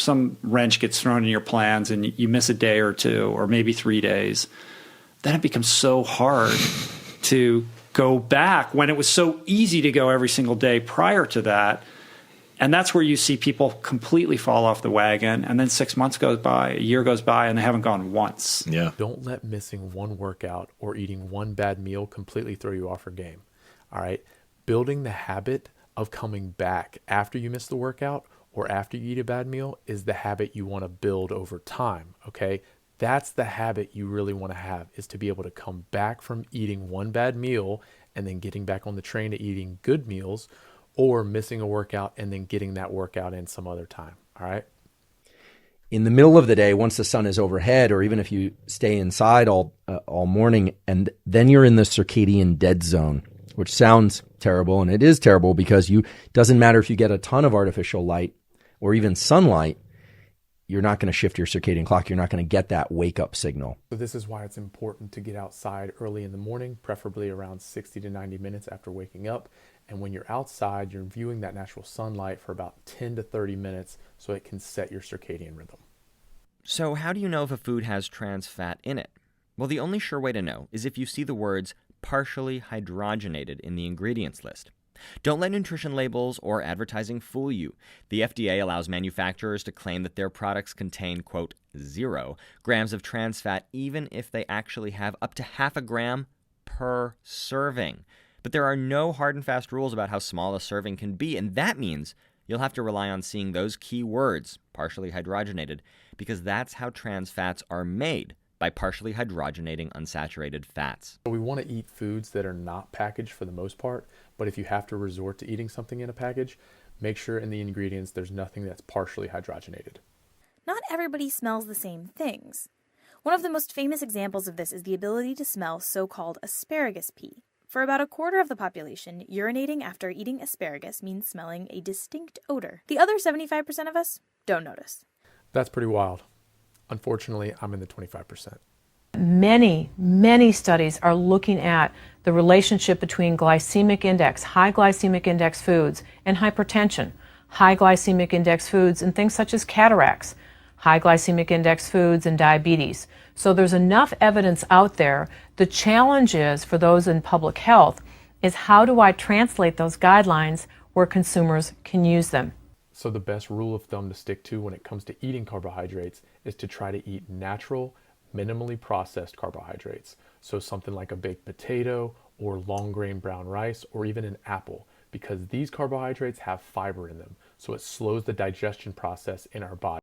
some wrench gets thrown in your plans and you miss a day or two or maybe 3 days, then it becomes so hard to go back when it was so easy to go every single day prior to that. And that's where you see people completely fall off the wagon. And then 6 months goes by, a year goes by, and they haven't gone once. Yeah. Don't let missing one workout or eating one bad meal completely throw you off your game. All right. Building the habit of coming back after you miss the workout or after you eat a bad meal is the habit you want to build over time. Okay. That's the habit you really want to have, is to be able to come back from eating one bad meal and then getting back on the train to eating good meals, or missing a workout and then getting that workout in some other time. All right. In the middle of the day, once the sun is overhead, or even if you stay inside all morning, and then you're in the circadian dead zone, which sounds terrible, and it is terrible because doesn't matter if you get a ton of artificial light or even sunlight, you're not going to shift your circadian clock. You're not going to get that wake-up signal. So this is why it's important to get outside early in the morning, preferably around 60 to 90 minutes after waking up. And when you're outside, you're viewing that natural sunlight for about 10 to 30 minutes so it can set your circadian rhythm. So how do you know if a food has trans fat in it? Well, the only sure way to know is if you see the words partially hydrogenated in the ingredients list. Don't let nutrition labels or advertising fool you. The FDA allows manufacturers to claim that their products contain, quote, 0 grams of trans fat, even if they actually have up to half a gram per serving. But there are no hard and fast rules about how small a serving can be, and that means you'll have to rely on seeing those key words, partially hydrogenated, because that's how trans fats are made, by partially hydrogenating unsaturated fats. We want to eat foods that are not packaged for the most part, but if you have to resort to eating something in a package, make sure in the ingredients there's nothing that's partially hydrogenated. Not everybody smells the same things. One of the most famous examples of this is the ability to smell so-called asparagus pea. For about a quarter of the population, urinating after eating asparagus means smelling a distinct odor. The other 75% of us don't notice. That's pretty wild. Unfortunately, I'm in the 25%. Many studies are looking at the relationship between glycemic index, high glycemic index foods, and hypertension, high glycemic index foods and things such as cataracts, high glycemic index foods and diabetes. So there's enough evidence out there. The challenge is, for those in public health, is how do I translate those guidelines where consumers can use them? So the best rule of thumb to stick to when it comes to eating carbohydrates is to try to eat natural, minimally processed carbohydrates. So something like a baked potato or long grain brown rice or even an apple, because these carbohydrates have fiber in them. So it slows the digestion process in our body.